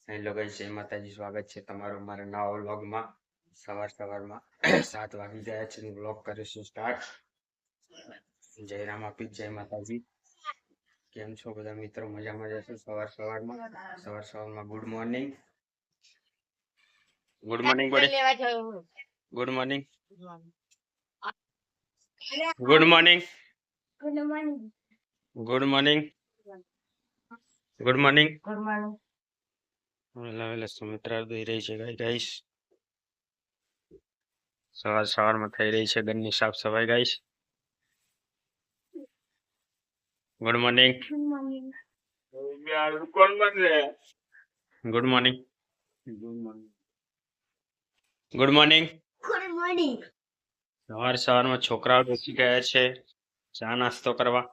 Hello guys, જય માતાજી. સ્વાગત છે તમારું મારા નવા વ્લોગમાં. સવારમાં 7 વાગી ગયા છે. વ્લોગ કરીશું સ્ટાર્ટ. જય રામ આપી, જય માતાજી. કેમ છો બધા મિત્રો? મજામાં જશો? સવારમાં good morning. Good morning body. Good morning. Good morning. Good morning. Good morning. વેલા સુમિત્રા દોઈ રહી છે ગાઈસ. સવારમાં થઈ રહી છે ઘરની સાફ સફાઈ ગાઈસ. Good morning. કોણ બન રહે? Good morning. Good morning. સવારમાં છોકરાઓ બેસી ગયા છે ચા નાસ્તો કરવા.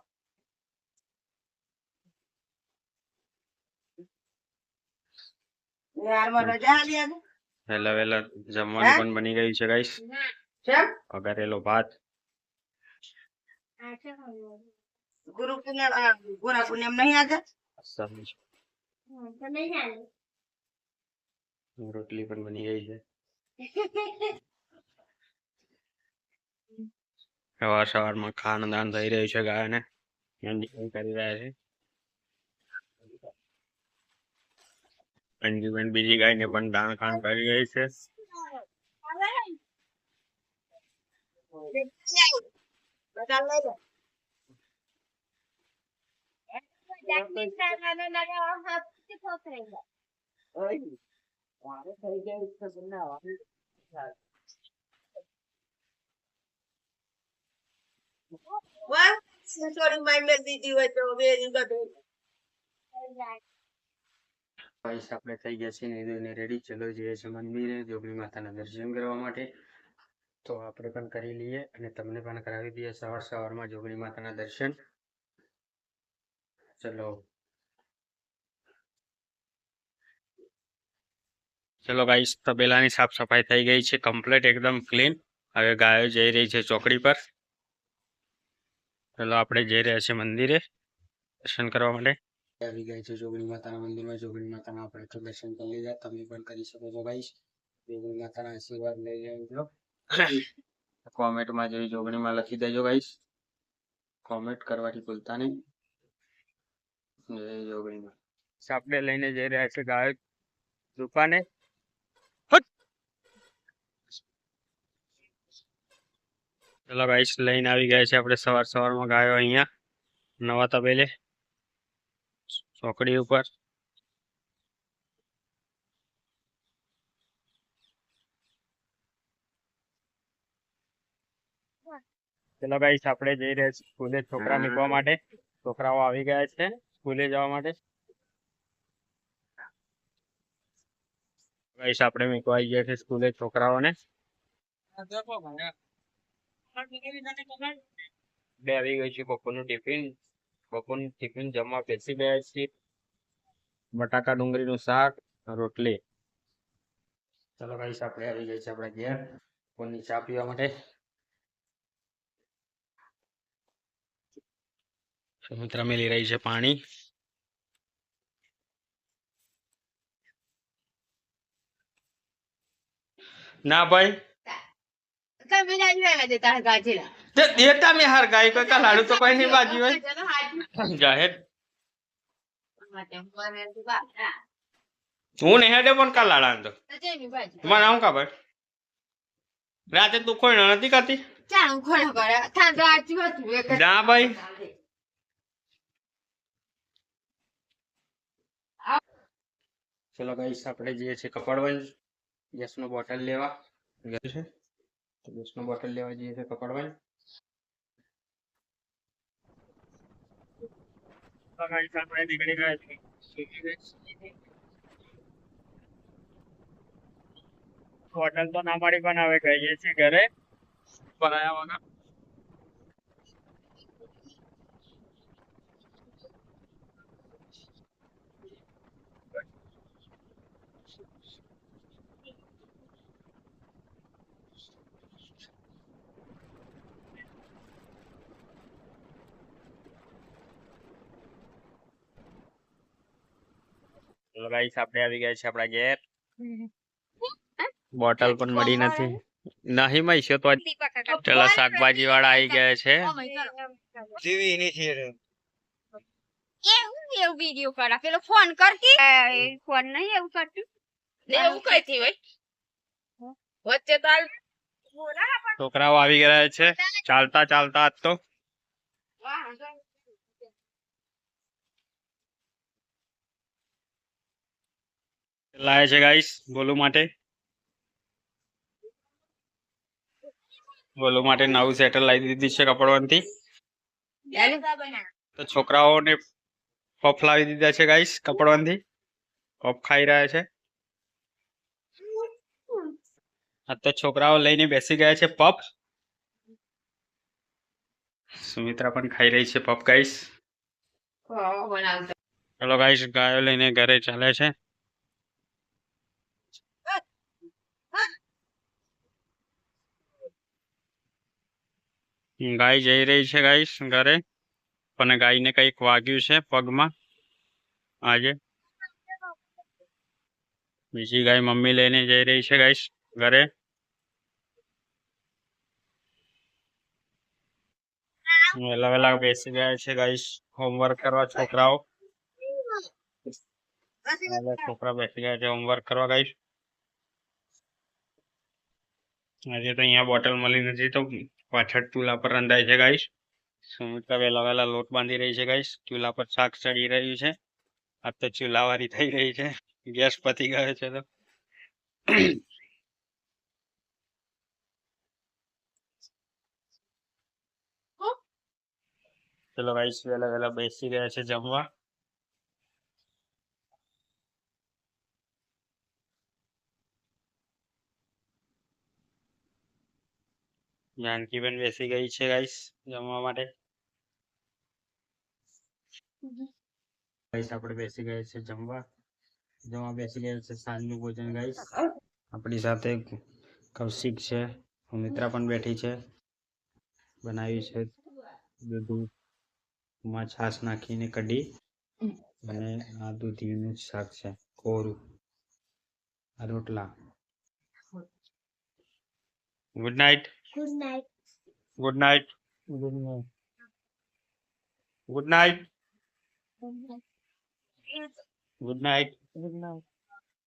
વેલા જમવાનું પણ બની ગયું છે ગાઈસ. વઘારેલો ભાત. ગુરુ પૂનમ ગોરા પૂનમ નહીં આજે રોટલી પણ બની ગઈ છે. સવારમાં ખાનદાન થઈ રહ્યું છે ગાયને. કરી રહ્યા છે અંજુબેન બીજી ગાયને પણ દાણ ખાન કરી રહી છે. આપણે થઈ ગયા છે ને રેડી. ચલો જઈએ છીએ મંદિરે જોગણી માતાના દર્શન કરવા માટે. તો આપણે પણ કરી લઈએ અને તમને પણ કરાવી દઈએ સવારમાં જોગણી માતાના દર્શન. ચલો ગાઈસ, તબેલાની સાફ સફાઈ થઈ ગઈ છે કમ્પ્લીટ, એકદમ ક્લીન. હવે ગાયો જઈ રહી છે ચોકડી પર. ચલો આપણે જઈ રહ્યા છીએ મંદિરે દર્શન કરવા માટે. આવી ગયા છે જોગણી માતાના મંદિરમાં. જોગણી માતાના આપણે તો દર્શન કરી લીધા, તમે પણ કરી શકો છો ગાઈસ. જોગણી માતાના આશીર્વાદ લઈ લેજો. કોમેન્ટમાં જઈ જોગણીમાં લખી દેજો ગાઈસ. કોમેન્ટ કરવાથી ભૂલતા નહીં. જય જોગણીમાં. આપણે લઈને જઈ રહ્યા છે ગાયો દુકાને. ચલો ગાઈસ, લઈને આવી ગયા છે આપણે સવારમાં ગાયો અહીંયા નવા તબેલે ચોકડી ઉપર. ચલો ગાઈસ, આપણે જઈ રહ્યા છીએ સ્કૂલે છોકરા મૂકવા માટે. છોકરાઓ આવી ગયા છે સ્કૂલે જવા માટે. ગાઈસ, આપણે મૂકવા આવી ગયા છે સ્કૂલે છોકરાઓને. બે આવી ગઈ છે બપોરનું ટિફિન જમવા બેસી ગયા છે. બટાકા ડુંગળીનું શાક, રોટલી. ચલો ગાઈસ, આપણે આવી ગઈ છે આપણા ઘેર કોની ચા પીવા માટે. સુમિત્રા મેલી રહી છે પાણી. ના ભાઈ દેતા મેં હાર ગાય કોઈ લાડુ તો કોઈ નહીં બાજી હોય જાહેર. હું નહીં હેડે પણ કાલ લાડા તો મને આવું ખબર. રાતે તું કોઈ નથી કરતી ના ભાઈ. ચલો ગાઈસ, આપણે જઈએ છીએ કપડવંજ ગેસનું બોટલ લેવા. ગેસનું બોટલ લેવા જઈએ છીએ કપડવંજ. હોટલ તો ના મળી પણ હવે ગઈએ છીએ ઘરે બનાયા વગર. ચલો ગાઈસ આપણે આવી ગયા છે આપણા ઘેર. બોટલ પણ મળી નથી. નહીં મળી તો ચલો શાકભાજી વાળા આવી ગયા છે. એવું વિડિયો કરા પેલો ફોન કરતી ફોન નહીં એવું કરતું એવું કઈ થી હોય વચ્ચે તો છોકરાઓ આવી ગયા છે ચાલતા ચાલતા આજ તો. લાવે છે ગાઈસ બોલુ માટે. બોલુ માટે નવું સેટલ લાવી દીધી છે કપડવંતી. તો છોકરાઓને પફ લાવી દીધા છે ગાઈસ કપડવંતી. પફ ખાઈ રહ્યા છે. આ તો છોકરાઓ લઈને બેસી ગયા છે પફ. સુમિત્રા પણ ખાઈ રહી છે પફ ગાઈસ. ચલો ગાઈસ ગાયો લઈને ઘરે ચાલે છે. ગાય જઈ રહી છે ગાઈસ ઘરે. પણ ગાયને કઈક વાગ્યું છે પગમાં આજે. બીજી ગાય મમ્મી લઈને જઈ રહી છે ગાઈસ ઘરે. વેલા વેલા બેસી ગયા છે ગાઈસ હોમવર્ક કરવા છોકરાઓ. છોકરા બેસી ગયા છે હોમવર્ક કરવા ગાઈસ. આજે તો અહીંયા બોટલ મળી નથી તો પાછળ ચૂલા પર રંધાય છે ગાઈસ. સુમિત્રા વેલા વેલા લોટ બાંધી રહી છે ગાઈસ. ચૂલા પર શાક ચડી રહ્યું છે. આ તો ચૂલાવાળી થઈ રહી છે. ગેસ પતી ગયો છે તો. ચલો ગાઈસ વેલા વેલા બેસી ગયા છે જમવા. જાનકી બેન બેસી ગઈ છે ગાઈસ જમવા માટે. ગાઈસ આપણે બેસી ગયા છે જમવા. જમવા બેસી ગયા છે સાંજનું ભોજન ગાઈસ. આપણી સાથે કૌશિક છે સુમિત્રા પણ બેઠી છે. બનાવી છે દૂધમાં છાશ નાખીને કઢી અને આ દૂધીનું શાક છે કોરું. આ રોટલા. Good night. Good night good night. Good night. Good night. Good night. Good night.